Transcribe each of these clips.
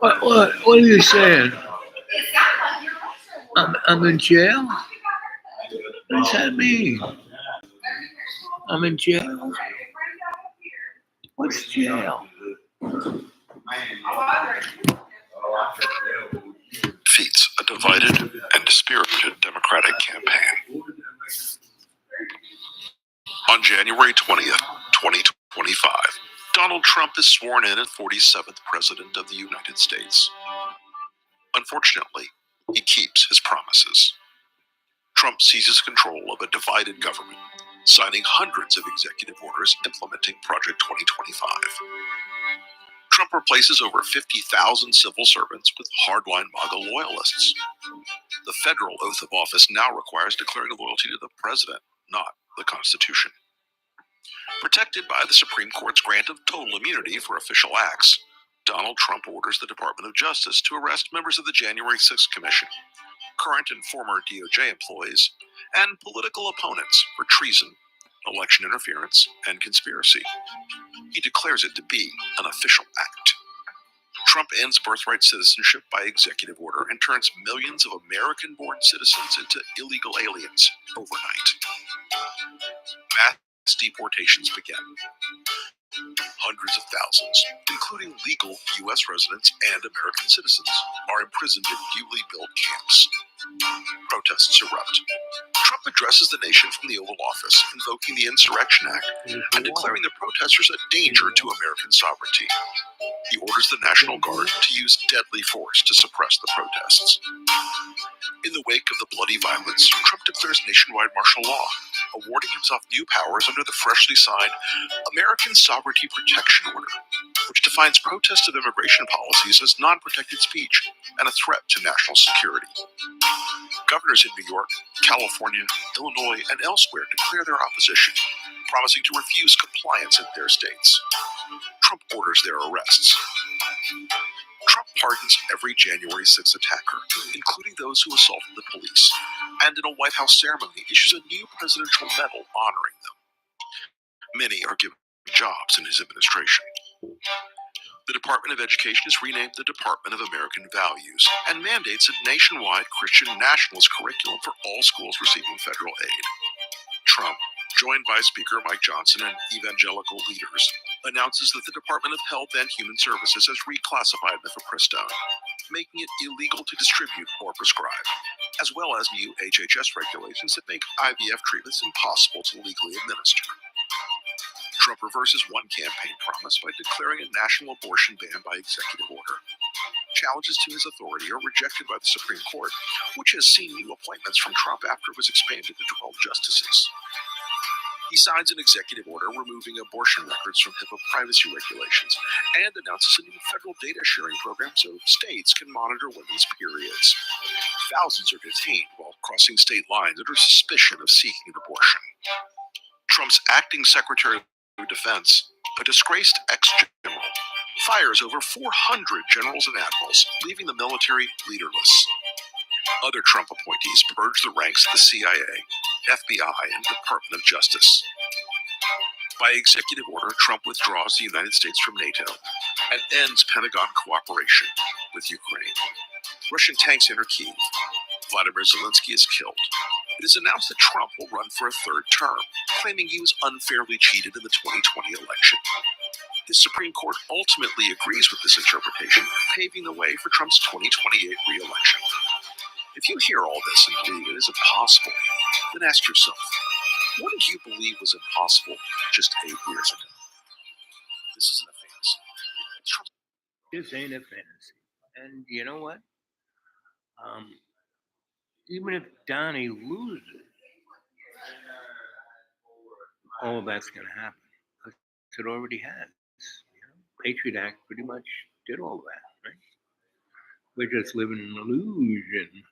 What are you saying? I'm in jail? What does that mean? I'm in jail? What's jail? Defeats a divided and dispirited Democratic campaign. On January 20th, 2025, Donald Trump is sworn in as 47th President of the United States. Unfortunately, he keeps his promises. Trump seizes control of a divided government, signing hundreds of executive orders implementing Project 2025. Trump replaces over 50,000 civil servants with hardline MAGA loyalists. The federal oath of office now requires declaring loyalty to the president, not the Constitution. Protected by the Supreme Court's grant of total immunity for official acts, Donald Trump orders the Department of Justice to arrest members of the January 6th Commission, current and former DOJ employees, and political opponents for treason, election interference, and conspiracy. He declares it to be an official act. Trump ends birthright citizenship by executive order and turns millions of American-born citizens into illegal aliens overnight. Mass deportations begin. Hundreds of thousands, including legal U.S. residents and American citizens, are imprisoned in newly built camps. Protests erupt. Trump addresses the nation from the Oval Office, invoking the Insurrection Act and declaring the protesters a danger to American sovereignty. He orders the National Guard to use deadly force to suppress the protests. In the wake of the bloody violence, Trump declares nationwide martial law, awarding himself new powers under the freshly signed American Sovereignty Protection Order, which defines protest of immigration policies as non-protected speech and a threat to national security. Governors in New York, California, Illinois, and elsewhere declare their opposition, promising to refuse compliance in their states. Trump orders their arrests. Trump pardons every January 6th attacker, including those who assaulted the police, and in a White House ceremony issues a new presidential medal honoring them. Many are given jobs in his administration. The Department of Education is renamed the Department of American Values and mandates a nationwide Christian nationalist curriculum for all schools receiving federal aid. Trump, joined by Speaker Mike Johnson and evangelical leaders, announces that the Department of Health and Human Services has reclassified mifepristone, making it illegal to distribute or prescribe, as well as new HHS regulations that make IVF treatments impossible to legally administer. Trump reverses one campaign promise by declaring a national abortion ban by executive order. Challenges to his authority are rejected by the Supreme Court, which has seen new appointments from Trump after it was expanded to 12 justices. He signs an executive order removing abortion records from HIPAA privacy regulations and announces a new federal data sharing program so states can monitor women's periods. Thousands are detained while crossing state lines under suspicion of seeking an abortion. Trump's acting Secretary of Defense, a disgraced ex-general, fires over 400 generals and admirals, leaving the military leaderless. Other Trump appointees purge the ranks of the CIA, FBI, and Department of Justice. By executive order, Trump withdraws the United States from NATO and ends Pentagon cooperation with Ukraine. Russian tanks enter Kyiv. Vladimir Zelensky is killed. It is announced that Trump will run for a third term, claiming he was unfairly cheated in the 2020 election. The Supreme Court ultimately agrees with this interpretation, paving the way for Trump's 2028 re-election. If you hear all this and believe it is impossible, then ask yourself, what did you believe was impossible just 8 years ago? This isn't a fantasy. This ain't a fantasy. And you know what? Even if Donnie loses, all that's going to happen. Because it already has. Patriot Act pretty much did all that, right? We're just living in an illusion.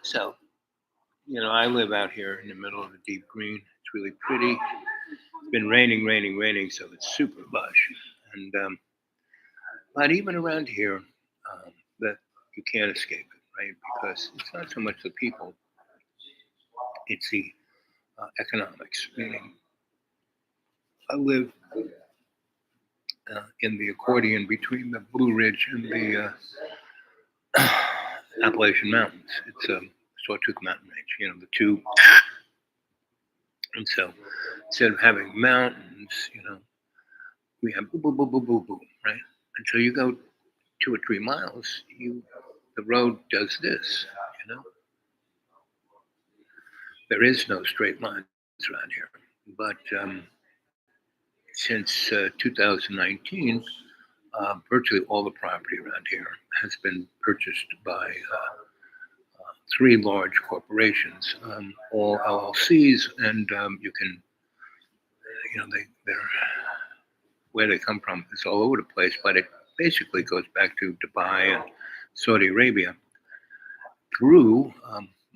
So, I live out here in the middle of the deep green. It's really pretty. It's been raining, so it's super lush. And but even around here, that you can't escape it, right? Because it's not so much the people; it's the economics, meaning I live in the accordion between the Blue Ridge and the Appalachian Mountains. It's a Sawtooth Mountain Range, the two. And so instead of having mountains, we have boom, boom, boom, boom, boom, boom, right? And so you go 2 or 3 miles, the road does this, There is no straight lines around here. But since 2019, virtually all the property around here has been purchased by 3 large corporations, all LLCs, and you can, they're where they come from is all over the place, but it basically goes back to Dubai and Saudi Arabia through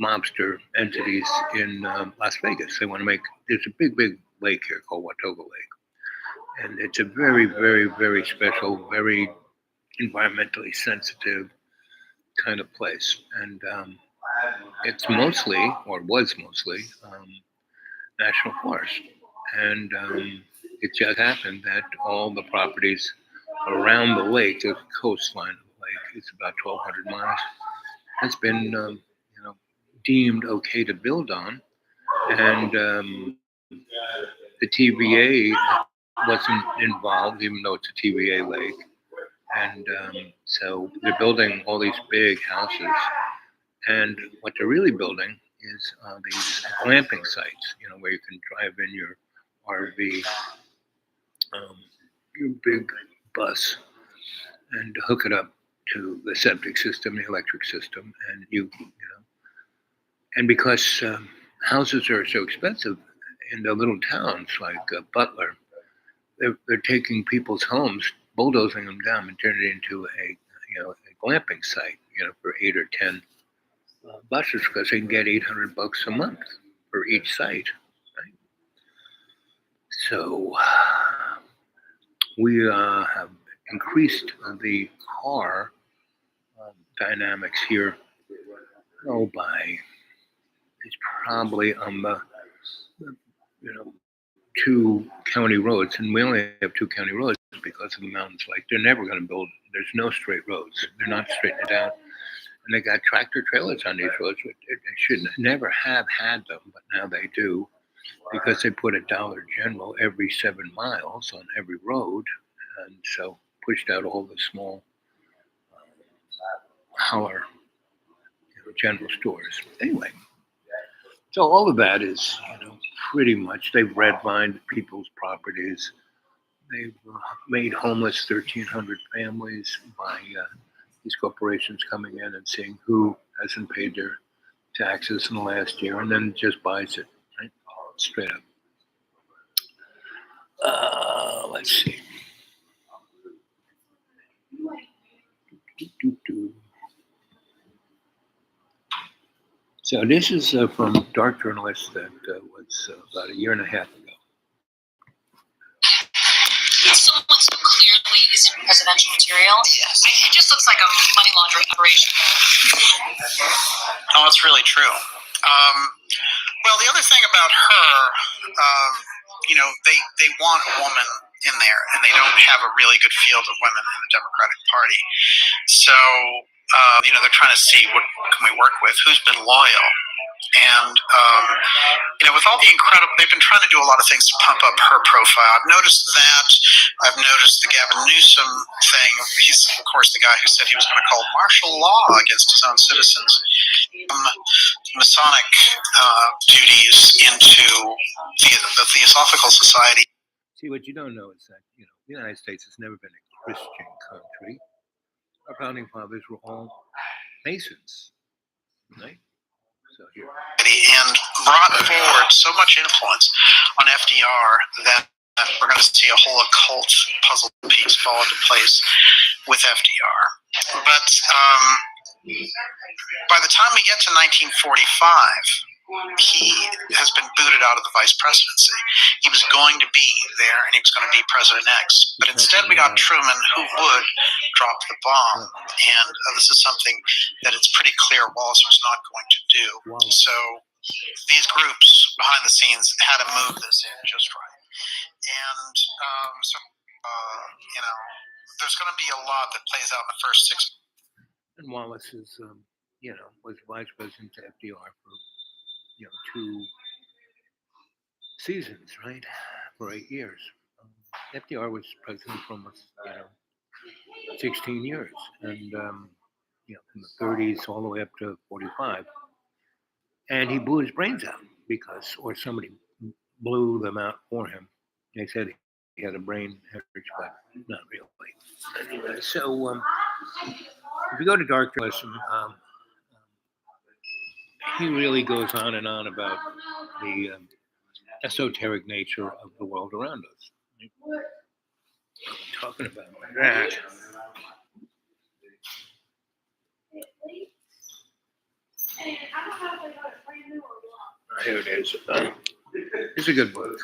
mobster entities in Las Vegas. They want to there's a big, big lake here called Watoga Lake. And it's a very, very, very special, very environmentally sensitive kind of place. And it's mostly, or was mostly, national forest. And it just happened that all the properties around the lake, the coastline of the lake, it's about 1,200 miles, has been, deemed okay to build on. And the TVA wasn't involved, even though it's a TVA lake. And so they're building all these big houses. And what they're really building is these glamping sites, where you can drive in your RV, your big bus, and hook it up to the septic system, the electric system, and and because houses are so expensive in the little towns like Butler, they're taking people's homes, bulldozing them down, and turning it into a glamping site, for 8 or 10 buses, because they can get $800 a month for each site. Right? So we have increased the car dynamics here. By it's probably on the 2 county roads, and we only have 2 county roads because of the mountains. Like they're never going to build. There's no straight roads. They're not straightening it out. And they got tractor trailers on these roads. They should never have had them, but now they do, because they put a Dollar General every 7 miles on every road, and so pushed out all the small holler general stores. Anyway, so all of that is, pretty much they've redlined people's properties. They've made homeless 1,300 families by these corporations coming in and seeing who hasn't paid their taxes in the last year, and then just buys it, right? Straight up. Let's see. So this is from Dark Journalist that was about a year and a half ago. Someone so clearly isn't presidential material. Yes. It just looks like a money laundering operation. No, it's really true. Well, the other thing about her, they want a woman in there, and they don't have a really good field of women in the Democratic Party. So, they're trying to see what can we work with, who's been loyal. And, with all the they've been trying to do a lot of things to pump up her profile. I've noticed that. I've noticed the Gavin Newsom thing. He's, of course, the guy who said he was going to call martial law against his own citizens. Masonic duties into the Theosophical Society. See, what you don't know is that, the United States has never been a Christian country. Our founding fathers were all Masons, right? So here. And brought forward so much influence on FDR that we're going to see a whole occult puzzle piece fall into place with FDR. But by the time we get to 1945, he has been booted out of the vice presidency. He was going to be there, and he was going to be President-X. But instead, we got Truman, who would drop the bomb. And this is something that it's pretty clear Wallace was not going to do. So these groups behind the scenes had to move this in just right. And there's going to be a lot that plays out in the first 6 months. And Wallace is, was vice president to FDR for, 2 seasons, right? For 8 years. FDR was president for almost, 16 years. And, from the 30s all the way up to 45. And he blew his brains out or somebody blew them out for him. They said he had a brain hemorrhage, but not really. Anyway, so if you go to Dr. Ellison, he really goes on and on about the esoteric nature of the world around us. Talking about that. Here it is. It's a good book.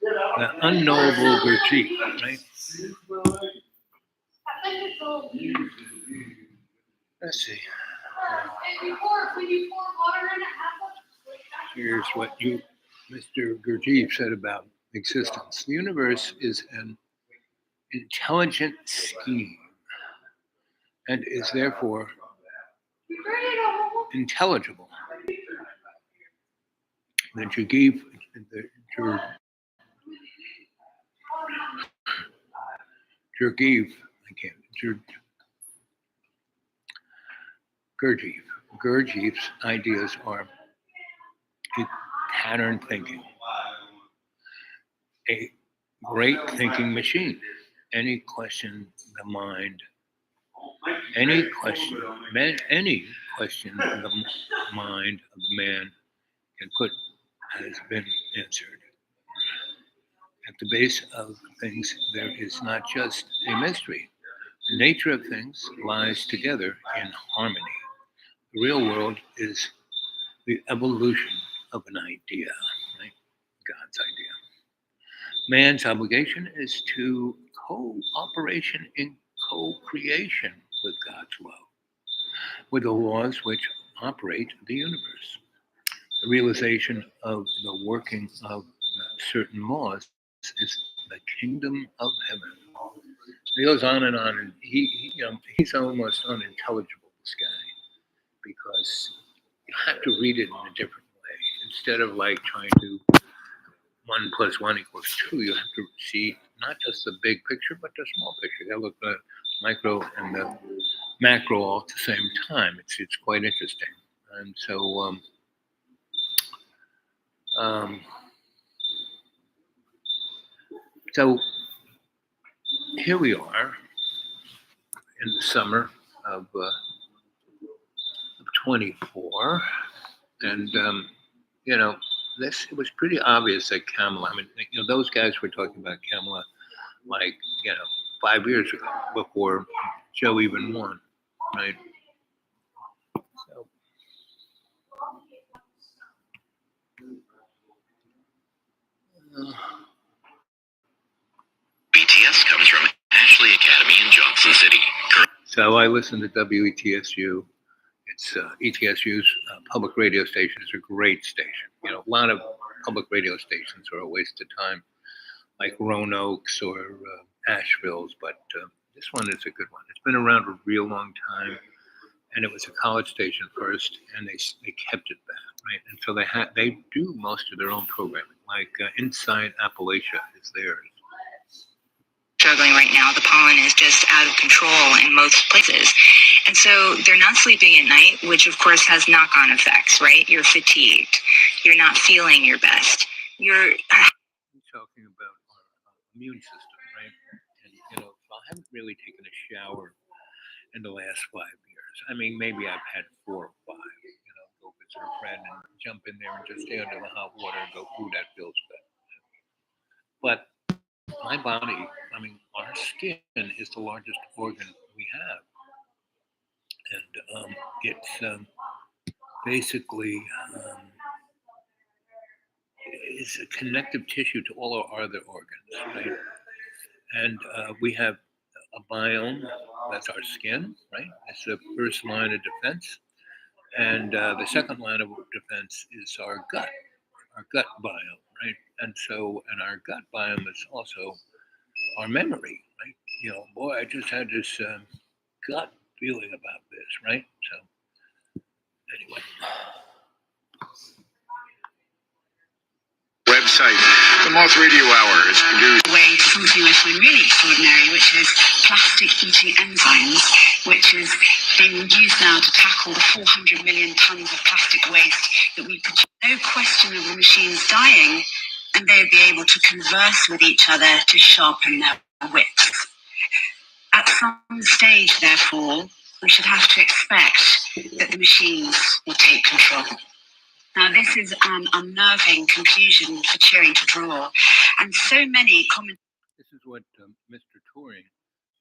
The Unknowable Gurjeet, right? Let's see. Here's what Mr. Gurjeet said about existence. The universe is an intelligent scheme and is therefore intelligible. The Gurjeet Gurdjieff's ideas are a pattern thinking, a great thinking machine. Any question the mind, any question the mind of the man can put has been answered. At the base of things, there is not just a mystery. The nature of things lies together in harmony. The real world is the evolution of an idea, right? God's idea. Man's obligation is to cooperation in co-creation with God's love, with the laws which operate the universe. The realization of the working of certain laws is the kingdom of heaven. He goes on, and he's almost unintelligible, this guy, because you have to read it in a different way. Instead of like trying to 1 + 1 = 2, you have to see not just the big picture, but the small picture. You got to look at the micro and the macro all at the same time. It's quite interesting. And so so here we are in the summer of 24, and it was pretty obvious that Kamala. I mean, those guys were talking about Kamala like 5 years ago, before Joe even won, right? So, BTS comes from Ashley Academy in Johnson City. So I listen to WETSU. It's ETSU's public radio station. Is a great station. A lot of public radio stations are a waste of time, like Roanoke's or Asheville's, but this one is a good one. It's been around a real long time, and it was a college station first, and they kept it that, right? And so they do most of their own programming, like Inside Appalachia is theirs. Struggling right now. The pollen is just out of control in most places. And so they're not sleeping at night, which of course has knock-on effects, right? You're fatigued. You're not feeling your best. You're talking about our immune system, right? And I haven't really taken a shower in the last 5 years. I mean, maybe I've had 4 or 5. Go visit a friend and jump in there and just stay under the hot water and go, ooh, that feels good. But my body, our skin is the largest organ we have. And it's basically is a connective tissue to all our other organs, right? And we have a biome, that's our skin, right? It's the first line of defense. And the second line of defense is our gut biome, right? And our gut biome is also our memory, right? You know, boy, I just had this gut feeling about this, right? So anyway. Website. The Moth Radio Hour is produced. Way to something I find really extraordinary, which is plastic eating enzymes, which is being used now to tackle the 400 million tons of plastic waste that we produce. No question of the machines dying, and they'd be able to converse with each other to sharpen their wits. At some stage, therefore, we should have to expect that the machines will take control. Now, this is an unnerving conclusion for Turing to draw, and so many commentators. This is what Mr. Turing,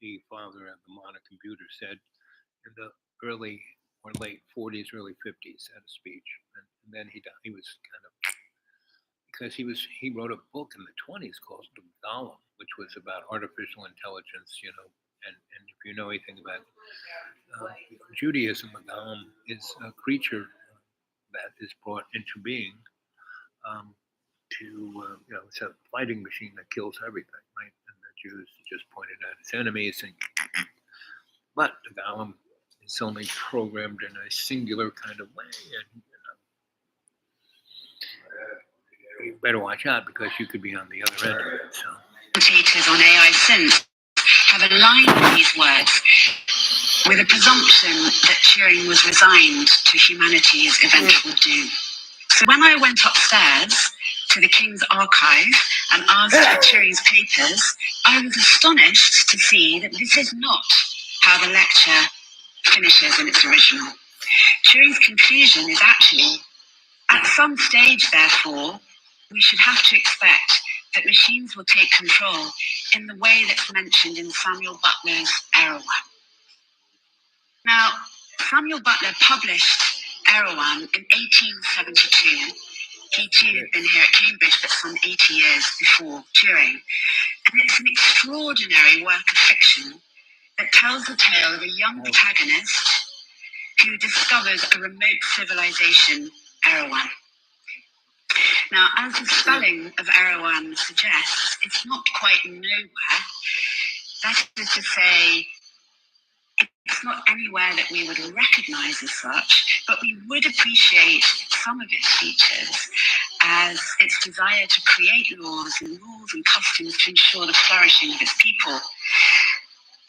the father of the modern computer, said in the early or late 40s, early 50s at a speech. And then he died. He was kind of, because he wrote a book in the 20s called The Golem, which was about artificial intelligence, you know. And if you know anything about Judaism, the Golem is a creature that is brought into being you know, it's a fighting machine that kills everything, right? And the Jews just pointed out its enemies, but the Golem is only programmed in a singular kind of way, and you better watch out because you could be on the other end of it. So, commentators on AI since have aligned these words with a presumption that Turing was resigned to humanity's eventual doom. So when I went upstairs to the King's Archive and asked for Turing's papers, I was astonished to see that this is not how the lecture finishes in its original. Turing's conclusion is actually, at some stage, therefore, we should have to expect that machines will take control in the way that's mentioned in Samuel Butler's Error 1. Now, Samuel Butler published Error 1 in 1872. He too had been here at Cambridge, but some 80 years before Turing. And it's an extraordinary work of fiction that tells the tale of a young protagonist who discovers a remote civilization, Error 1. Now, as the spelling of Error 1 suggests, it's not quite nowhere. That is to say, it's not anywhere that we would recognize as such, but we would appreciate some of its features as its desire to create laws and rules and customs to ensure the flourishing of its people.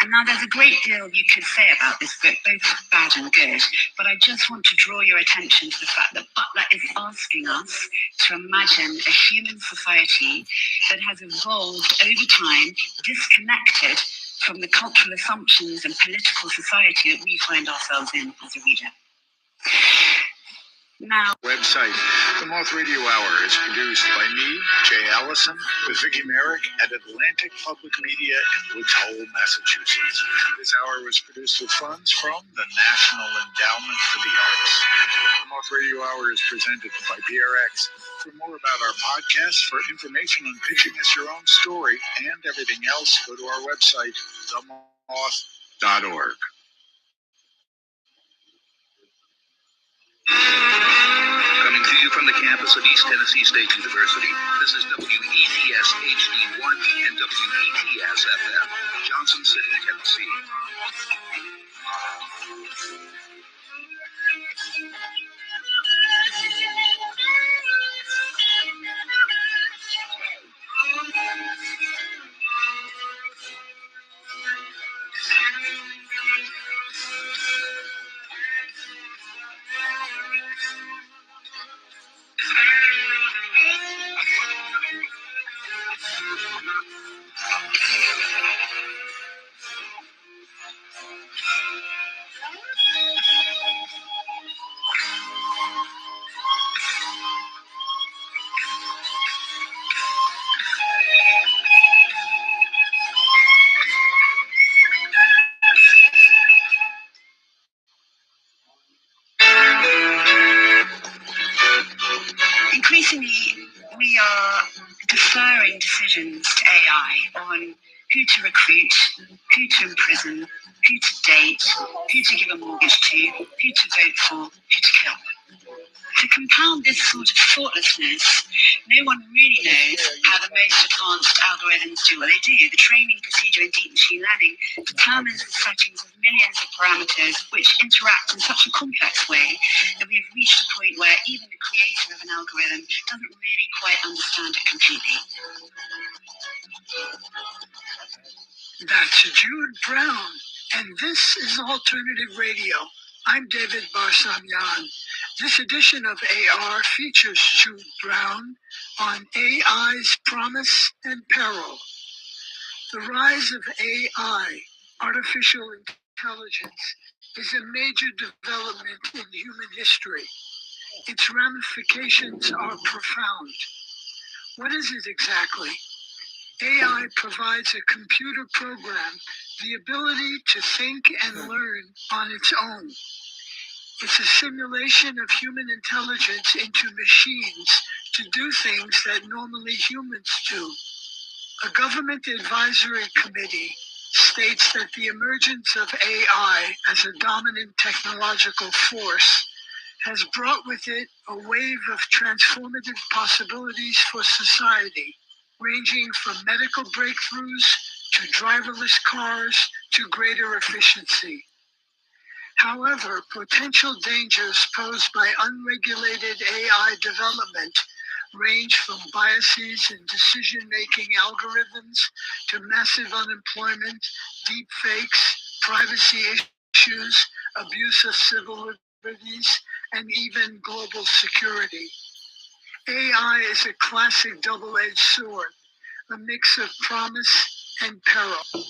And now there's a great deal you could say about this book, both bad and good, but I just want to draw your attention to the fact that Butler is asking us to imagine a human society that has evolved over time, disconnected from the cultural assumptions and political society that we find ourselves in as a reader. Now, Website. The Moth Radio Hour is produced by me, Jay Allison, with Vicki Merrick at Atlantic Public Media in Woods Hole, Massachusetts. This hour was produced with funds from the National Endowment for the Arts. The Moth Radio Hour is presented by PRX. For more about our podcast, for information on pitching us your own story and everything else, go to our website, themoth.org. Coming to you from the campus of East Tennessee State University, this is WETS HD1 and WETS FM, Johnson City, Tennessee. increasingly, we are deferring decisions to AI on who to recruit, who to imprison, who to date, who to give a mortgage to, who to vote for, who to kill. To compound this sort of thoughtlessness, no one really knows how the most advanced algorithms do what they do. The training procedure in deep machine learning determines the settings of millions of parameters which interact in such a complex way that we have reached a point where even the creator of an algorithm doesn't really quite understand it completely. That's Jude Brown, and this is Alternative Radio. I'm David Barsamyan. This edition of AR features Jude Brown on AI's promise and peril. The rise of AI, artificial intelligence, is a major development in human history. Its ramifications are profound. What is it exactly? AI provides a computer program the ability to think and learn on its own. It's a simulation of human intelligence into machines to do things that normally humans do. A government advisory committee states that the emergence of AI as a dominant technological force has brought with it a wave of transformative possibilities for society, ranging from medical breakthroughs to driverless cars to greater efficiency. However, potential dangers posed by unregulated AI development range from biases in decision-making algorithms to massive unemployment, deep fakes, privacy issues, abuse of civil liberties, and even global security. AI is a classic double-edged sword, a mix of promise and peril.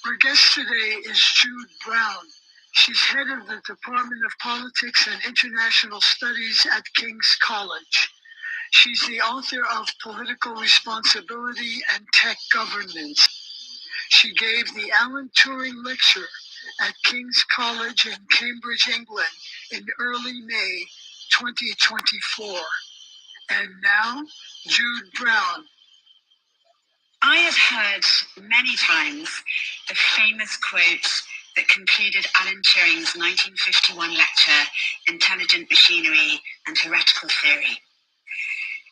Our guest today is Jude Brown. She's head of the Department of Politics and International Studies at King's College. She's the author of Political Responsibility and Tech Governance. She gave the Alan Turing Lecture at King's College in Cambridge, England in early May 2024. And now, Jude Brown. I have heard many times the famous quote that concluded Alan Turing's 1951 lecture, Intelligent Machinery and Heretical Theory.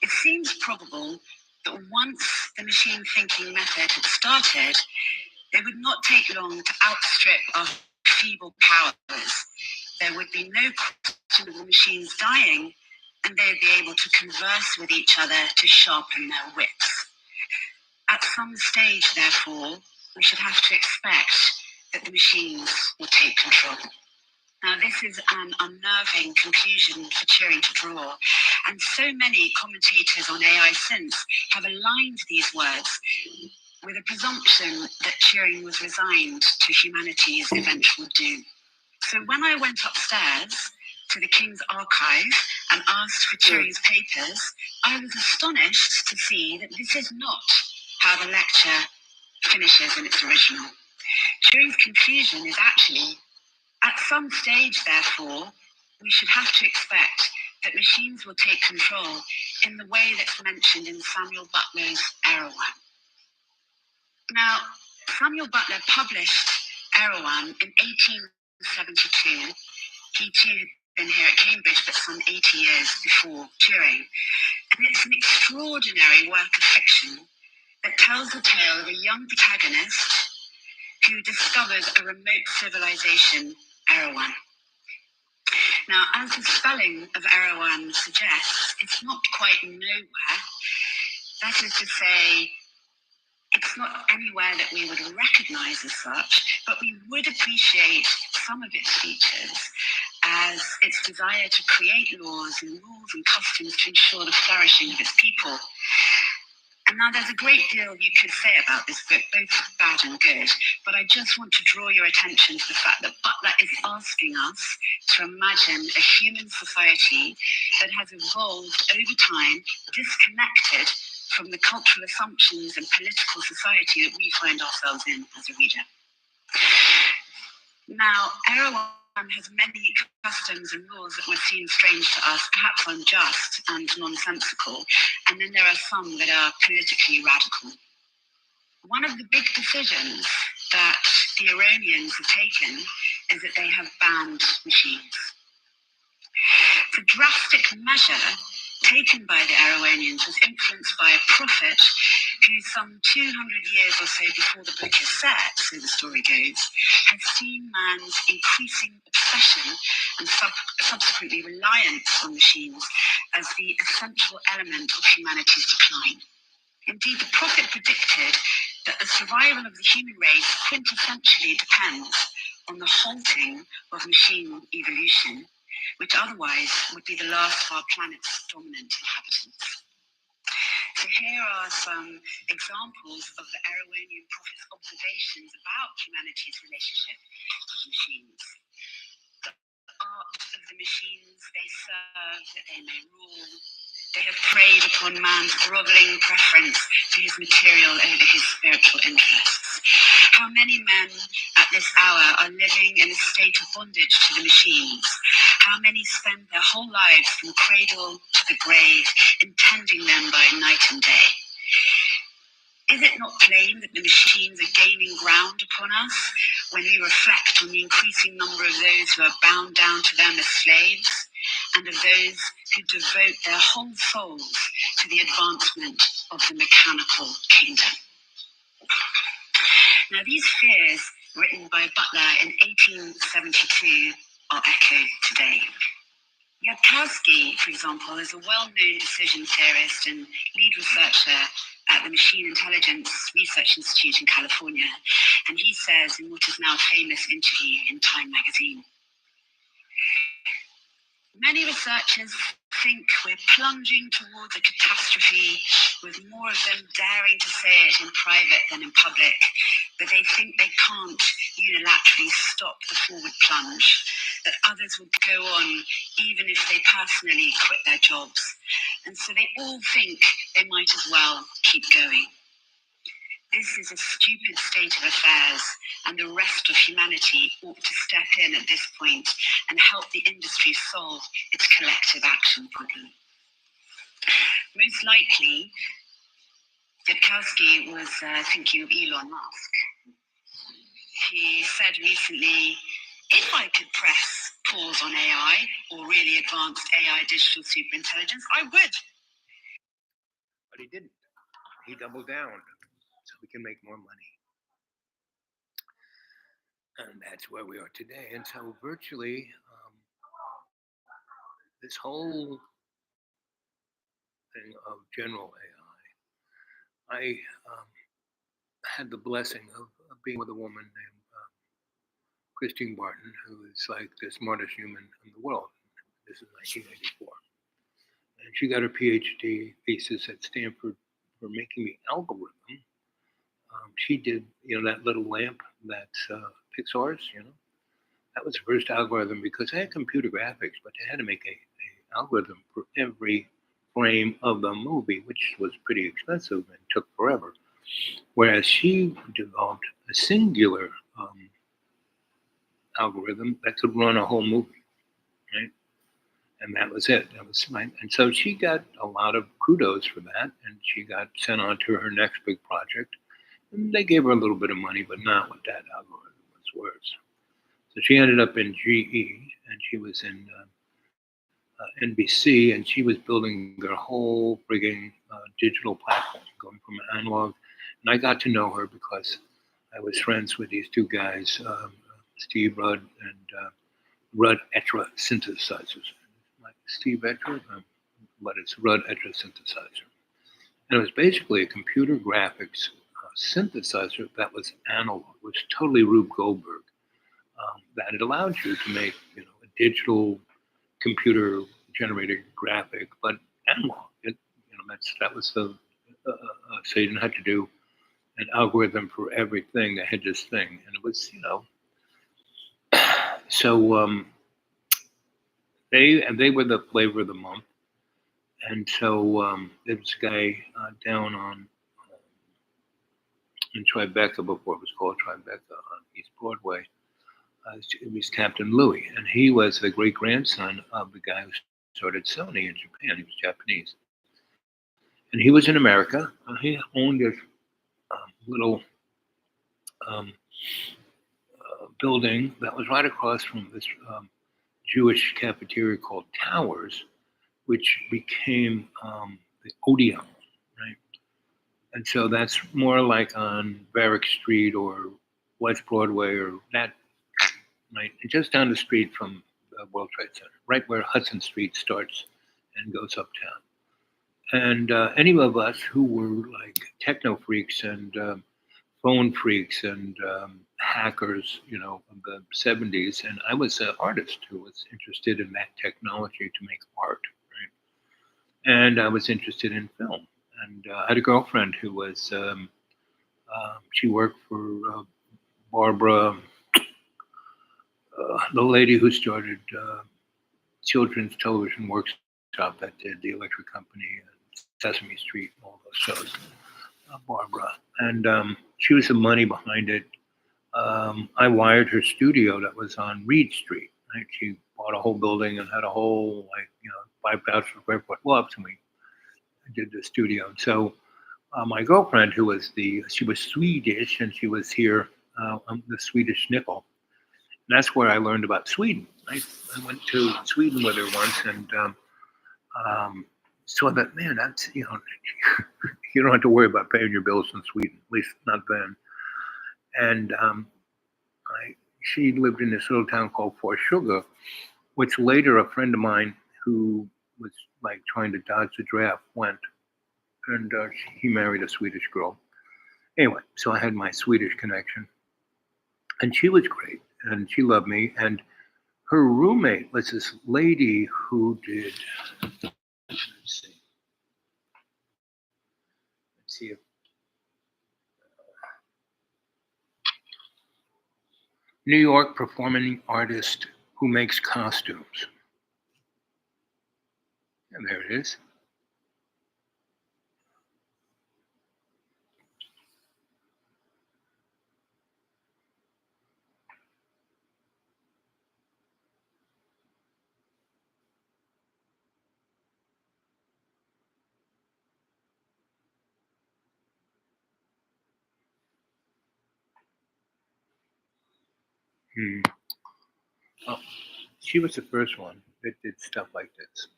It seems probable that once the machine thinking method had started, it would not take long to outstrip our feeble powers. There would be no question of the machines dying, and they'd be able to converse with each other to sharpen their wits. At some stage, therefore, we should have to expect that the machines will take control. Now, this is an unnerving conclusion for Turing to draw, and so many commentators on AI since have aligned these words with a presumption that Turing was resigned to humanity's eventual doom. So when I went upstairs to the King's archive and asked for Turing's papers, I was astonished to see that this is not how the lecture finishes in its original. Turing's conclusion is actually, at some stage, therefore, we should have to expect that machines will take control in the way that's mentioned in Samuel Butler's Erewhon. Now, Samuel Butler published Erewhon in 1872. He too had been here at Cambridge, but some 80 years before Turing. And it's an extraordinary work of fiction that tells the tale of a young protagonist who discovers a remote civilization, Erewhon. Now, as the spelling of Erewhon suggests, it's not quite nowhere. That is to say, it's not anywhere that we would recognize as such, but we would appreciate some of its features as its desire to create laws and rules and customs to ensure the flourishing of its people. And now there's a great deal you could say about this book, both bad and good, but I just want to draw your attention to the fact that Butler is asking us to imagine a human society that has evolved over time, disconnected from the cultural assumptions and political society that we find ourselves in as a reader. Now, Erewhon has many customs and laws that would seem strange to us, perhaps unjust and nonsensical, and then there are some that are politically radical. One of the big decisions that the Iranians have taken is that they have banned machines. The drastic measure taken by the Iranians was influenced by a prophet who, some 200 years or so before the book is set, so the story goes, had seen man's increasing obsession and subsequently reliance on machines as the essential element of humanity's decline. Indeed, the prophet predicted that the survival of the human race quintessentially depends on the halting of machine evolution, which otherwise would be the last of our planet's dominant inhabitants. So here are some examples of the Iranian prophet's observations about humanity's relationship with machines. The art of the machines they serve, that they may rule. They have preyed upon man's groveling preference to his material over his spiritual interests. How many men at this hour are living in a state of bondage to the machines? How many spend their whole lives from cradle to the grave, intending them by night and day? Is it not plain that the machines are gaining ground upon us when we reflect on the increasing number of those who are bound down to them as slaves, and of those who devote their whole souls to the advancement of the mechanical kingdom? Now, these fears, written by Butler in 1872, are echoed today. Yudkowsky, for example, is a well-known decision theorist and lead researcher at the Machine Intelligence Research Institute in California, and he says in what is now a famous interview in Time magazine, "Many researchers think we're plunging towards a catastrophe, with more of them daring to say it in private than in public, but they think they can't unilaterally stop the forward plunge, that others will go on even if they personally quit their jobs, and so they all think they might as well keep going. This is a stupid state of affairs, and the rest of humanity ought to step in at this point and help the industry solve its collective action problem." Most likely, Yudkowsky was thinking of Elon Musk. He said recently, "If I could press pause on AI, or really advanced AI digital superintelligence, I would." But he didn't. He doubled down so we can make more money. And that's where we are today. And so virtually this whole thing of general AI, I had the blessing of being with a woman named Christine Barton, who is like the smartest human in the world. This is 1984. And she got her PhD thesis at Stanford for making the algorithm. She did, that little lamp that's Pixar's, that was the first algorithm because they had computer graphics, but they had to make a algorithm for every frame of the movie, which was pretty expensive and took forever. Whereas she developed a singular algorithm that could run a whole movie, right? And that was it. That was fine. And so she got a lot of kudos for that, and she got sent on to her next big project. And they gave her a little bit of money, but not what that algorithm was worth. So she ended up in GE, and she was in NBC, and she was building their whole frigging digital platform, going from analog. And I got to know her because I was friends with these two guys, Steve Rudd and Rudd Etra synthesizers. Like Steve Etra, but it's Rudd Etra synthesizer. And it was basically a computer graphics synthesizer that was analog. It was totally Rube Goldberg. That it allowed you to make, a digital computer generated graphic, but analog. That was the so you didn't have to do an algorithm for everything. They had this thing, and it was, so they were the flavor of the month, and so there was a guy down on in Tribeca before it was called Tribeca on East Broadway. It was Captain Louis, and he was the great grandson of the guy who started Sony in Japan. He was Japanese, and he was in America. He owned this little um, building that was right across from this Jewish cafeteria called Towers, which became the Odeon, right? And so that's more like on Varick Street or West Broadway or that, right? And just down the street from the World Trade Center, right where Hudson Street starts and goes uptown. And any of us who were like techno freaks and phone freaks and hackers, of the 70s. And I was an artist who was interested in that technology to make art, right? And I was interested in film. And I had a girlfriend who was, she worked for Barbara, the lady who started Children's Television Workshop that did The Electric Company and Sesame Street and all those shows, Barbara. And she was the money behind it. I wired her studio that was on Reed Street. Right? She bought a whole building and had a whole 5,000 square foot lofts, and we did the studio. So my girlfriend, she was Swedish, and she was here on the Swedish nickel. And that's where I learned about Sweden. Right? I went to Sweden with her once, and saw that, man, that's you don't have to worry about paying your bills in Sweden, at least not then. And she lived in this little town called Forshuga, which later a friend of mine who was like trying to dodge the draft went, and he married a Swedish girl. Anyway, so I had my Swedish connection, and she was great, and she loved me. And her roommate was this lady who did. Let's see if New York performing artist who makes costumes. And there it is. Oh, she was the first one that did stuff like this.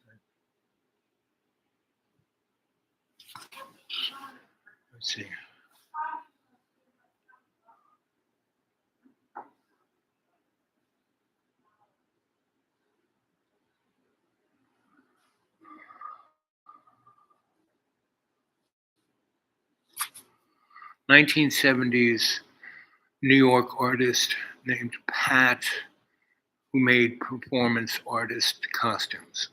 Let's see. (1970s) New York artist named Pat who made performance artist costumes.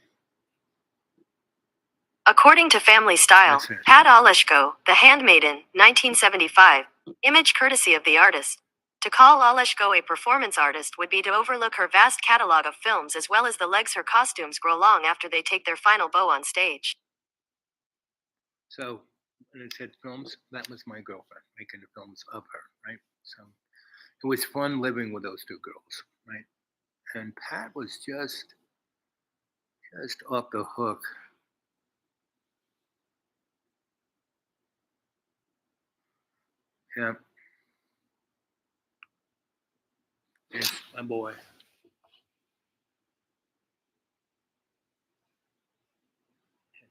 According to Family Style, Pat Oleshko, The Handmaiden, 1975. Image courtesy of the artist. To call Oleshko a performance artist would be to overlook her vast catalog of films as well as the legs her costumes grow long after they take their final bow on stage. So when it said films, that was my girlfriend making the films of her, right? So it was fun living with those two girls, right? And Pat was just off the hook. Yeah. Yes, my boy. Had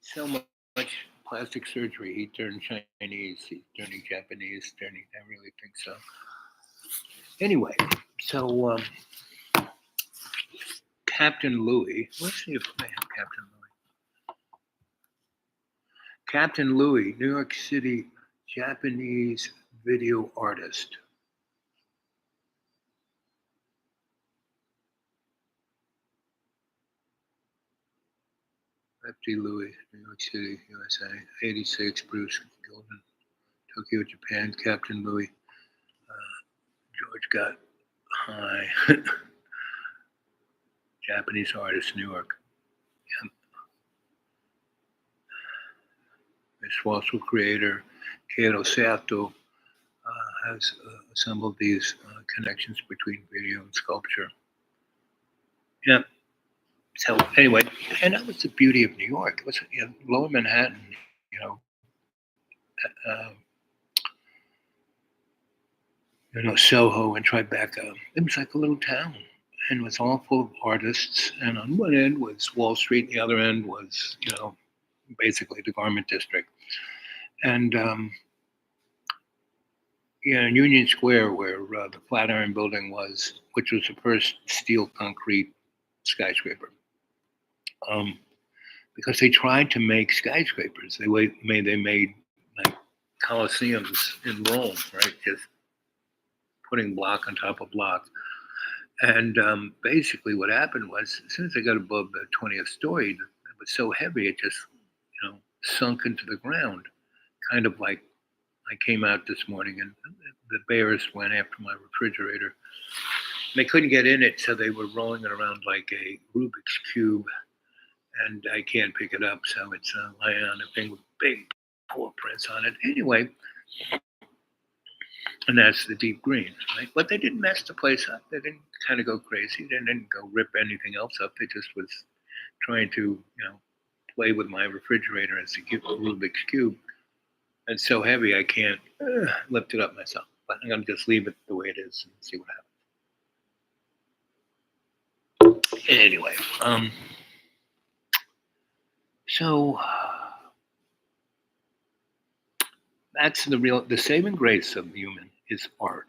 so much plastic surgery. He turned Chinese, he's turning Japanese, I really think so. Anyway, so Captain Louis, let's see if I have Captain Louis. Captain Louis, New York City Japanese video artist. Lefty Louis, New York City, USA. 86, Bruce Gilman, Tokyo, Japan. Captain Louis, George Gott High, Japanese artist, New York. Yeah. His fossil creator, Keiro Sato, has assembled these connections between video and sculpture. Yeah. So anyway, and that was the beauty of New York. It was Lower Manhattan, you know. Uh, Soho and Tribeca. It was like a little town, and it was all full of artists. And on one end was Wall Street, and the other end was, basically the garment district. And in Union Square, where the Flatiron Building was, which was the first steel concrete skyscraper, because they tried to make skyscrapers. They made like coliseums in Rome, right? Just putting block on top of block. And basically, what happened was, as soon as they got above the 20th story, it was so heavy it just, sunk into the ground. Kind of like I came out this morning and the bears went after my refrigerator. They couldn't get in it, so they were rolling it around like a Rubik's cube, and I can't pick it up, so it's lying on a thing with big paw prints on it. Anyway, and that's the deep green, right? But they didn't mess the place up. They didn't kind of go crazy. They didn't go rip anything else up. They just was trying to, play with my refrigerator as a Rubik's cube. And so heavy I can't lift it up myself. But I'm gonna just leave it the way it is and see what happens. Anyway, so that's the saving grace of the human is art.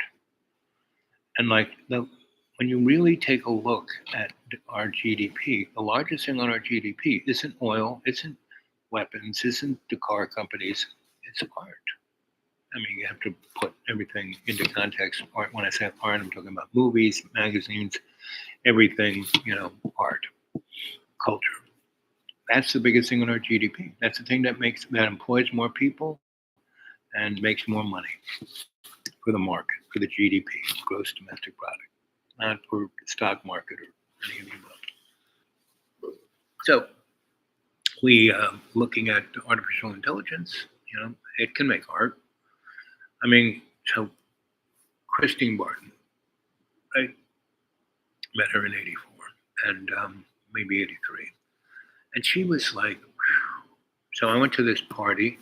And when you really take a look at our GDP, the largest thing on our GDP isn't oil, isn't weapons, isn't the car companies, it's art. I mean, you have to put everything into context. Art, when I say art, I'm talking about movies, magazines, everything, art, culture. That's the biggest thing on our GDP. That's the thing that employs more people and makes more money for the market, for the GDP, gross domestic product, not for the stock market or any of the above. So we looking at artificial intelligence, it can make art. I mean, so Christine Barton, I met her in '84 and maybe '83, and she was like, whew. So I went to this party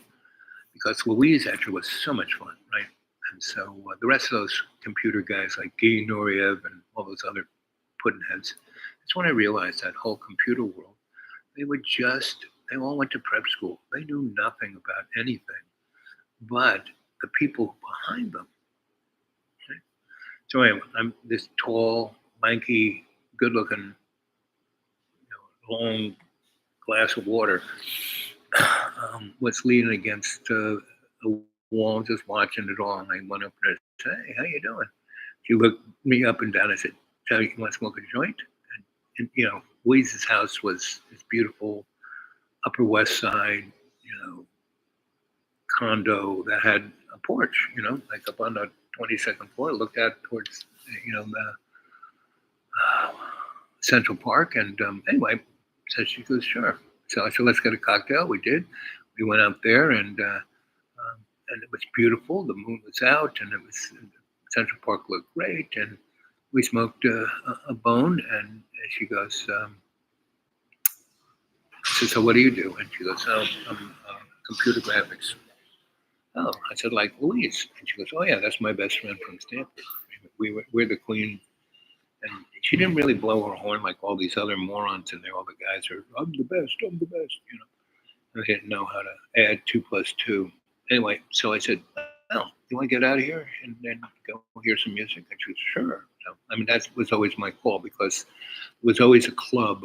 because Louise actually was so much fun, right? And so the rest of those computer guys like Guy Nureyev and all those other puddinheads, that's when I realized that whole computer world, they all went to prep school. They knew nothing about anything but the people behind them. Okay? So anyway, I'm this tall, lanky, good-looking, long glass of water was leaning against a wall, just watching it all. And I went up there and said, "Hey, how you doing?" She looked me up and down. I said, "Tell you want to smoke a joint?" And Louise's house was this beautiful Upper West Side, condo that had a porch, like up on the 22nd floor, looked out towards, the Central Park. And anyway, so she goes, "Sure." So I said, "Let's get a cocktail." We did. We went out there, and it was beautiful. The moon was out, and Central Park looked great. And we smoked a bone, and she goes, I said, "So what do you do?" And she goes, "Oh, I'm computer graphics." "Oh," I said, "Like Louise?" And she goes, "Oh yeah, that's my best friend from Stanford. We're the queen." And she didn't really blow her horn like all these other morons in there. All the guys are, I'm the best, And they didn't know how to add 2 + 2. Anyway, so I said, "Oh, you want to get out of here and then go hear some music?" And she was, "Sure." So, I mean, that was always my call because it was always a club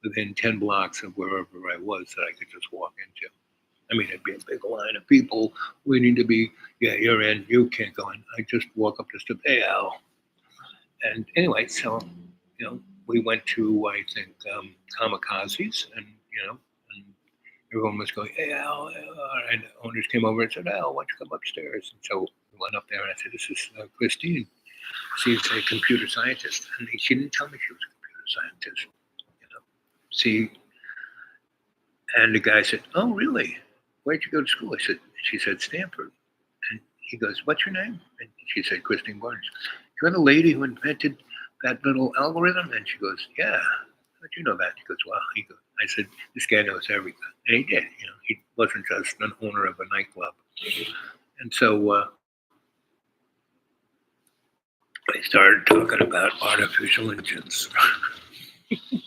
within 10 blocks of wherever I was that I could just walk into. I mean, it'd be a big line of people waiting to be, "Yeah, you're in, you can't go in." I just walk up the steps, "Hey, Al." And anyway, so, we went to, I think, Kamikazes, and, and everyone was going, "Hey, Al," and owners came over and said, "Al, why don't you come upstairs?" And so we went up there, and I said, "This is Christine. She's a computer scientist." And she didn't tell me she was a computer scientist. See, and the guy said, "Oh, really? Where'd you go to school?" She said, "Stanford." And he goes, "What's your name?" And she said, "Christine Barnes." "You're the lady who invented that little algorithm?" And she goes, "Yeah." "How'd you know that?" He goes, "Well," I said, "This guy knows everything." And he did. He wasn't just an owner of a nightclub. And so They started talking about artificial intelligence. This is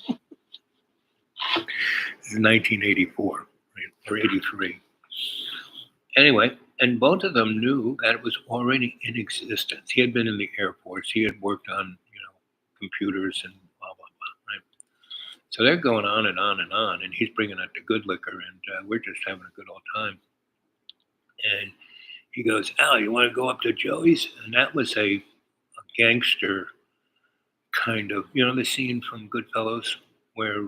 1984, right, or 83. Anyway, and both of them knew that it was already in existence. He had been in the Air Force. He had worked on, computers and blah blah blah. Right. So they're going on and on and on, and he's bringing out the good liquor, and we're just having a good old time. And he goes, "Al, you want to go up to Joey's?" And that was a gangster kind of, the scene from Goodfellas where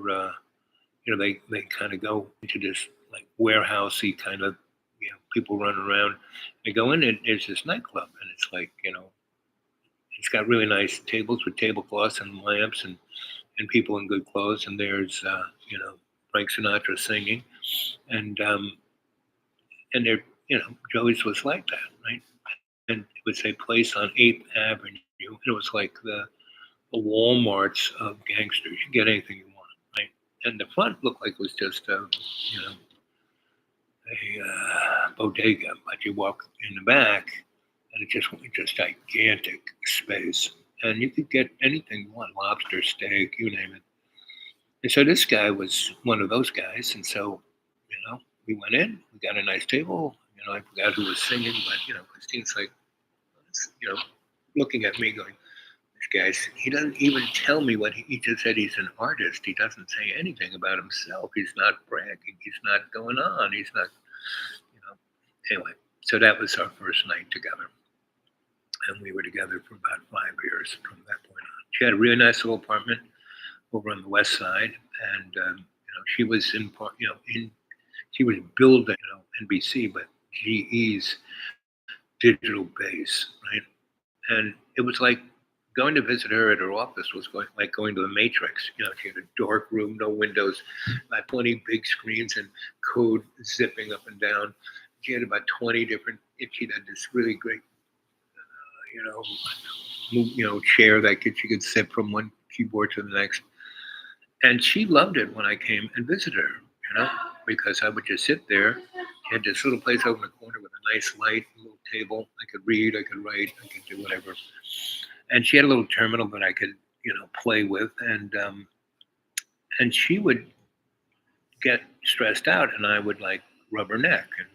they kind of go into this like warehousey kind of, people running around. They go in and there's this nightclub, and it's like, it's got really nice tables with tablecloths and lamps and people in good clothes, and there's Frank Sinatra singing, and they're, Joey's was like that, right? And it was a place on 8th Avenue. It was like the Walmarts of gangsters. You get anything you want, right? And the front looked like it was just a bodega, but you walk in the back, and it just gigantic space, and you could get anything you want, lobster, steak, you name it. And so this guy was one of those guys, and so we went in, we got a nice table. I forgot who was singing, but Christine's like, looking at me, going, "This guy, he doesn't even tell me what he just said. He's an artist. He doesn't say anything about himself. He's not bragging. He's not going on. He's not, you know." Anyway, so that was our first night together, and we were together for about 5 years from that point on. She had a really nice little apartment over on the west side, and she was she was building, NBC, but GE's digital base, right? And it was like going to visit her at her office was like going to the Matrix. She had a dark room, no windows, about 20 big screens and code zipping up and down. She had about 20 different. She had this really great, chair that she could sit from one keyboard to the next. And she loved it when I came and visited her, because I would just sit there. She had this little place over in the corner with a nice light, a little table. I could read, I could write, I could do whatever. And she had a little terminal that I could, play with. And she would get stressed out, and I would like rub her neck and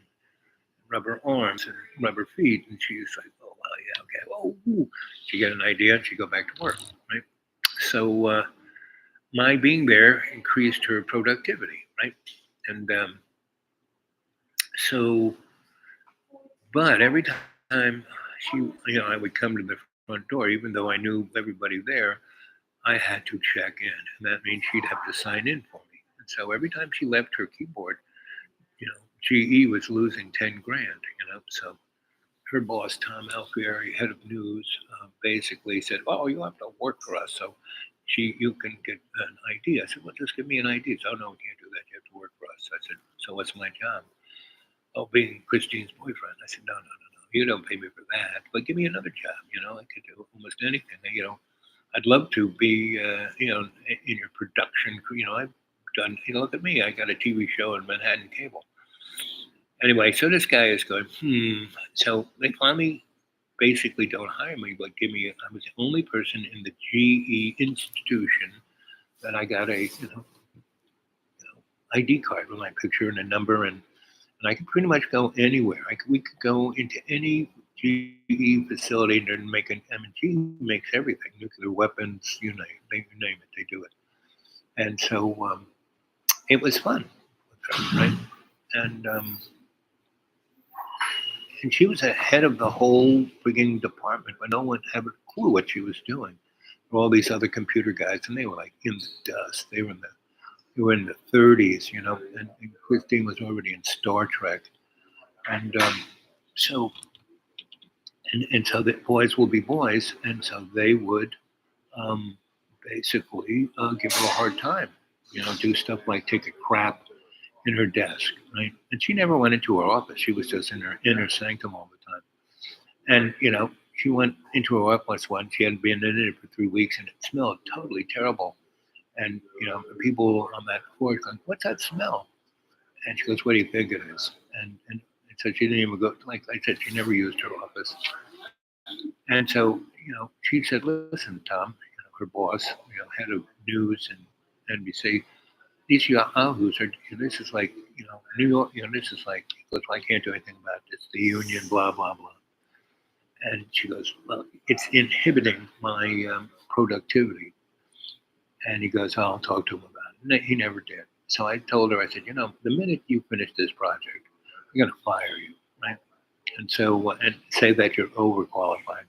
rub her arms and rub her feet. And she was like, "Oh, well, yeah, okay." Well, she get an idea, and she'd go back to work, right? So my being there increased her productivity, right? And so, but every time she, I would come to the front door, even though I knew everybody there, I had to check in, and that means she'd have to sign in for me. And so every time she left her keyboard, GE was losing 10 grand, So her boss, Tom Alfieri, head of news, basically said, "Oh, you have to work for us, so you can get an ID." I said, "Well, just give me an ID." So, "Oh, no, we can't do that. You have to work for us." I said, "So what's my job?" "Oh, being Christine's boyfriend." I said, "No, no, no, no. You don't pay me for that, but give me another job. I could do almost anything. I'd love to be, in your production. I've done, look at me. I got a TV show in Manhattan Cable." Anyway, so this guy is going, So they finally basically don't hire me, but I was the only person in the GE institution that I got a, ID card with my picture and a number, and I could pretty much go anywhere. We could go into any GE facility and make it. I mean, GE makes everything, nuclear weapons, you name it, they do it. And so it was fun, right? And she was ahead of the whole frigging department, but no one had a clue what she was doing. All these other computer guys, and they were like in the dust. They were in the 30s, and Christine was already in Star Trek. And so so the boys will be boys, and so they would basically give her a hard time, do stuff like take a crap in her desk, right? And she never went into her office. She was just in her inner sanctum all the time. And, she went into her office once. She hadn't been in it for 3 weeks, and it smelled totally terrible. And, the people on that floor going, "What's that smell?" And she goes, "What do you think it is?" And so she didn't even go, like I said, she never used her office. And so, she said, listen, Tom, her boss, head of news and NBC, these yahoos are, this is like, New York, this is like, he goes, well, I can't do anything about this, the union, blah, blah, blah. And she goes, well, it's inhibiting my productivity. And he goes, I'll talk to him about it. And he never did. So I told her, I said, the minute you finish this project, I'm going to fire you, right? And so, and say that you're overqualified.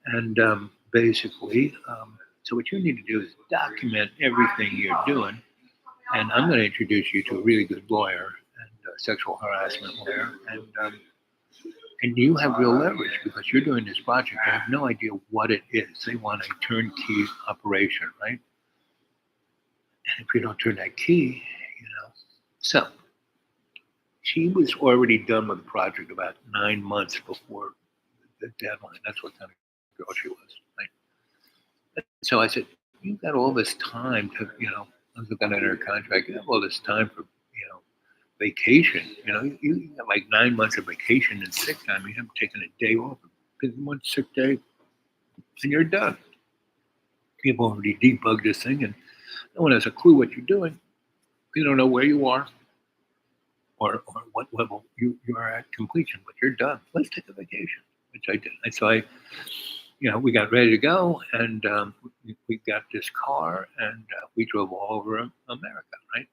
And basically, so what you need to do is document everything you're doing. And I'm going to introduce you to a really good lawyer and a sexual harassment lawyer. And you have real leverage because you're doing this project. I have no idea what it is. They want a turnkey operation, right? And if you don't turn that key, So she was already done with the project about 9 months before the deadline. That's what kind of girl she was, right? So I said, you got all this time to, I was looking at her contract, you have all this time for, vacation. You got like 9 months of vacation and sick time. You haven't taken a day off. One sick day, and you're done. People already debugged this thing, and no one has a clue what you're doing. You don't know where you are or what level you are at completion, but you're done. Let's take a vacation, which I did. So we got ready to go, and we got this car, and we drove all over America, right?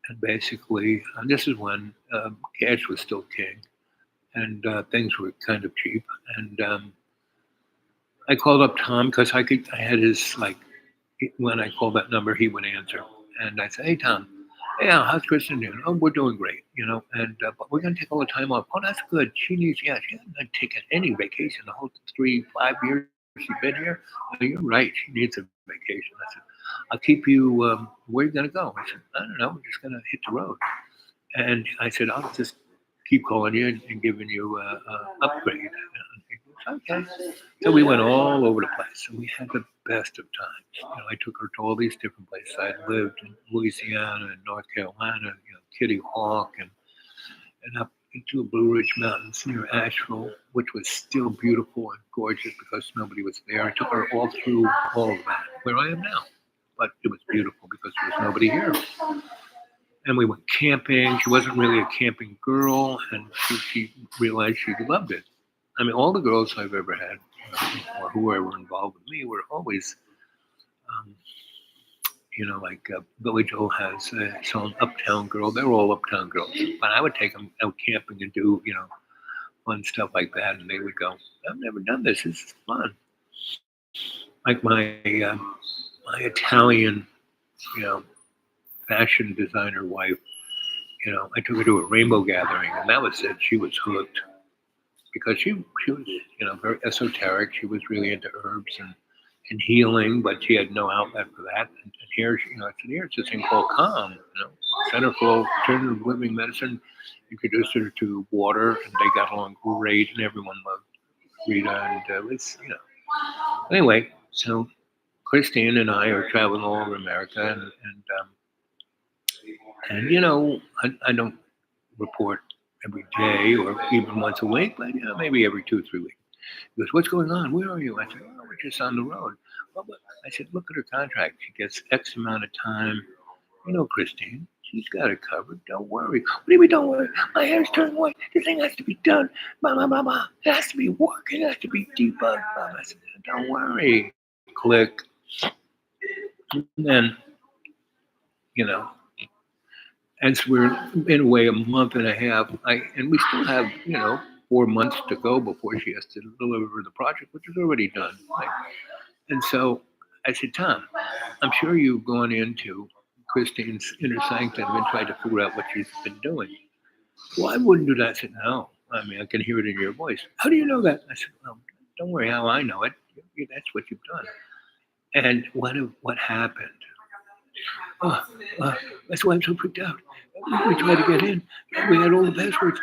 And basically, this is when cash was still king, and things were kind of cheap. And I called up Tom because I had his, like, when I called that number, he would answer. And I said, hey, Tom, yeah, how's Kristen doing? Oh, we're doing great, and but we're going to take all the time off. Oh, that's good. She hasn't taken any vacation the whole 5 years she's been here. Oh, you're right. She needs a vacation. I said, I'll keep you, where are you going to go? I said, I don't know. We're just going to hit the road. And I said, I'll just keep calling you and giving you upgrade. Okay. So we went all over the place, and we had the best of times. I took her to all these different places. I lived in Louisiana and North Carolina, Kitty Hawk, and up into the Blue Ridge Mountains near Asheville, which was still beautiful and gorgeous because nobody was there. I took her all through all of that, where I am now. But it was beautiful because there was nobody here. And we went camping. She wasn't really a camping girl, and she realized she loved it. I mean, all the girls I've ever had, or whoever involved with me, were always, like Billy Joel has his own Uptown Girl. They were all Uptown girls. But I would take them out camping and do, fun stuff like that, and they would go, I've never done this. This is fun. Like my Italian, fashion designer wife, I took her to a rainbow gathering, and that was it. She was hooked because she was, very esoteric. She was really into herbs and healing, but she had no outlet for that. And here, I said, here's this thing called Calm, Center for Alternative Living Medicine. Introduced her to water, and they got along great, and everyone loved Rita. And it's, Anyway, so Christine and I are traveling all over America, and I don't report every day or even once a week, but maybe every 2 or 3 weeks. He goes, what's going on? Where are you? I said, oh, we're just on the road. Well, but I said, look at her contract. She gets X amount of time. Christine, she's got it covered. Don't worry. What do you mean, don't worry? My hair's turning white. This thing has to be done. Blah, blah, blah, blah. It has to be worked. It has to be debugged. Blah, blah. I said, don't worry. Click. And then, as we're in a way a month and a half, and we still have 4 months to go before she has to deliver the project, which is already done. Right? And so I said, Tom, I'm sure you've gone into Christine's inner sanctum and tried to figure out what she's been doing. Well, I wouldn't do that. I said, no. I mean, I can hear it in your voice. How do you know that? I said, well, don't worry how I know it. That's what you've done. And what happened? That's why I'm so freaked out. We tried to get in. We had all the passwords,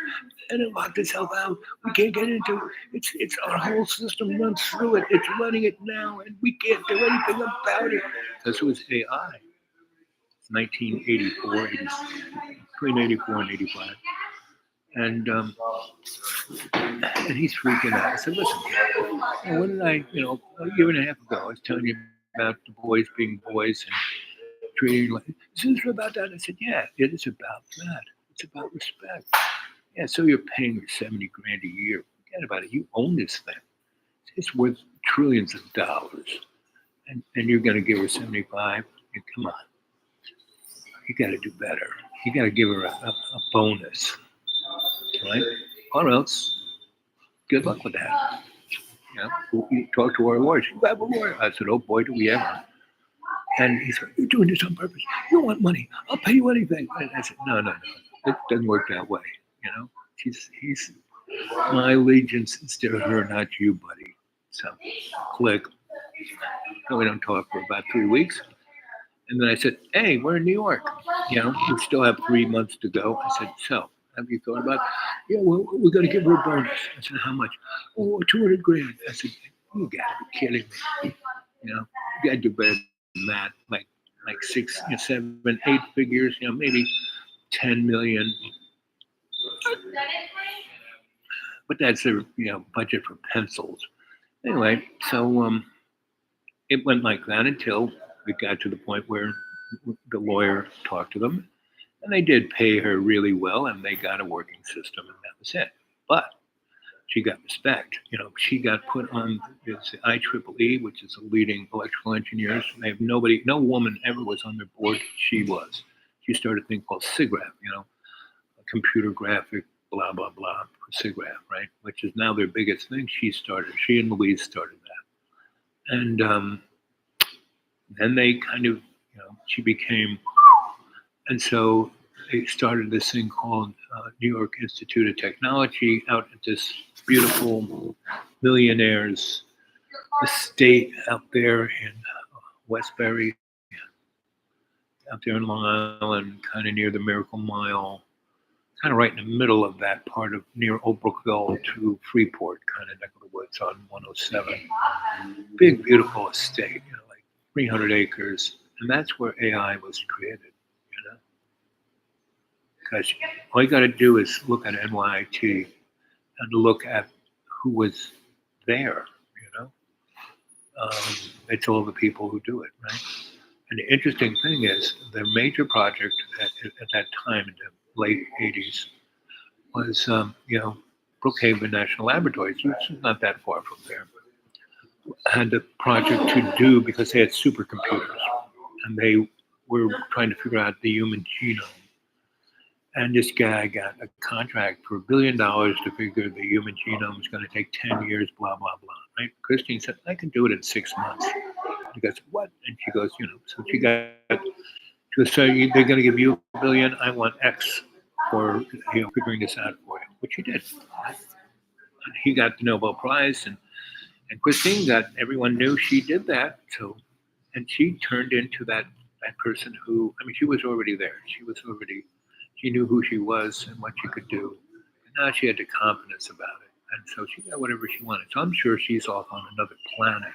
and it locked itself out. We can't get into it. It's our whole system runs through it. It's running it now, and we can't do anything about it. Because it was AI. It's 1984, between 84 and 85. and he's freaking out. I said, listen, what did I, a year and a half ago, I was telling you about the boys being boys and treating like, is this about that? I said, yeah, it is about that. It's about respect. Yeah, so you're paying her 70 grand a year. Forget about it. You own this thing. It's worth trillions of dollars. And you're going to give her 75? Yeah, come on. You got to do better. You got to give her a bonus, right? Or else, good luck with that. You talk to our lawyers. You have a lawyer. I said, oh boy, do we ever. And he said, you're doing this on purpose. You want money. I'll pay you anything. And I said, no. It doesn't work that way. He's my allegiance is to her, not you, buddy. So, click. So we don't talk for about 3 weeks. And then I said, hey, we're in New York. We still have 3 months to go. I said, so have you thought about, yeah, well, we're going to give her a bonus. I said, how much? Oh, 200 grand. I said, you got to be kidding me. You got to do better than that. Like 6, 7, 8 figures, maybe 10 million. But that's a budget for pencils. Anyway, so it went like that until it got to the point where the lawyer talked to them, and they did pay her really well, and they got a working system, and that was it. But she got respect. She got put on this IEEE, which is the leading electrical engineers. They have no woman ever was on their board. She was. She started a thing called SIGGRAPH, a computer graphic, blah, blah, blah, for SIGGRAPH, right? Which is now their biggest thing. She and Louise started that. And then they kind of, she became, and so they started this thing called New York Institute of Technology out at this beautiful millionaires estate out there in Westbury, out there in Long Island, kind of near the Miracle Mile, kind of right in the middle of that part of near Old Brookville to Freeport, kind of neck of the woods on 107. Big, beautiful estate, like 300 acres. And that's where AI was created, because all you got to do is look at NYIT and look at who was there, it's all the people who do it, right? And the interesting thing is, the major project at that time in the late 80s was, Brookhaven National Laboratories, which is not that far from there, had the project to do because they had supercomputers, and they were trying to figure out the human genome. And this guy got a contract for $1 billion to figure the human genome is going to take 10 years, blah, blah, blah, right? Christine said, I can do it in 6 months. He goes, what? And she goes, so she goes, so they're going to give you $1 billion. I want X for, figuring this out for you, which he did. And he got the Nobel Prize, and Christine everyone knew she did that. So, and she turned into that person who, she was already there. She knew who she was and what she could do. And now she had the confidence about it. And so she got whatever she wanted. So I'm sure she's off on another planet.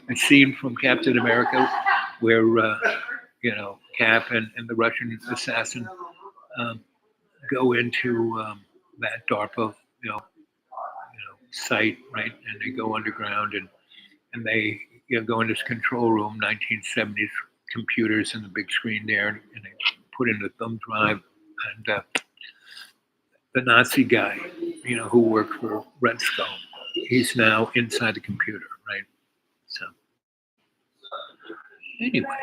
A scene from Captain America where, Cap and the Russian assassin go into that DARPA, site, right? And they go underground and they go in this control room, 1970s computers and the big screen there, and they put in the thumb drive, and the Nazi guy, who worked for Red Skull, he's now inside the computer, right? So anyway,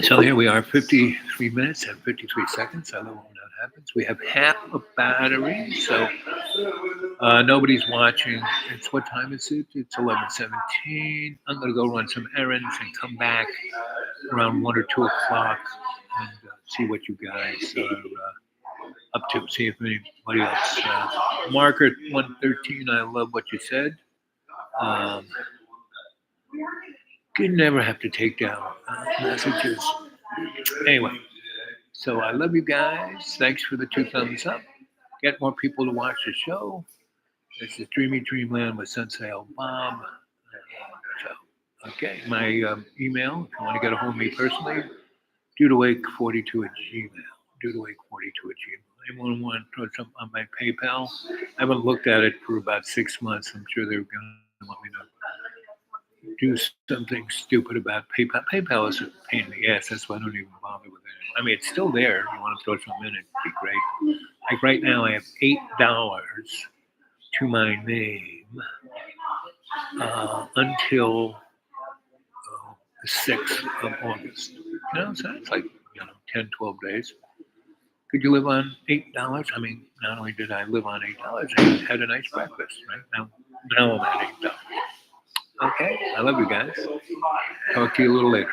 so here we are, 53 minutes and 53 seconds. I love when that happens. We have half a battery, so nobody's watching. What time is it? It's 11:17. I'm gonna go run some errands and come back around 1 or 2 o'clock and see what you guys are up to. See if anybody else. Marker 113. I love what you said. You never have to take down messages. Anyway, so I love you guys. Thanks for the 2 thumbs up. Get more people to watch the show. This is Dreamy Dreamland with Sensei Bob. So Okay, my email, if you want to get a hold of me personally, dudewake42 at Gmail. Dudewake42 at Gmail. Anyone want to throw something on my PayPal? I haven't looked at it for about 6 months. I'm sure they're going to want me to do something stupid about PayPal. PayPal is a pain in the ass. That's why I don't even bother with it. I mean, it's still there. If you want to throw something in, it'd be great. Like right now, I have $8 to my name until the 6th of August. So it's like, 10, 12 days. Could you live on $8? I mean, not only did I live on $8, I had a nice breakfast, right? Now I'm at $8. Okay, I love you guys. Talk to you a little later.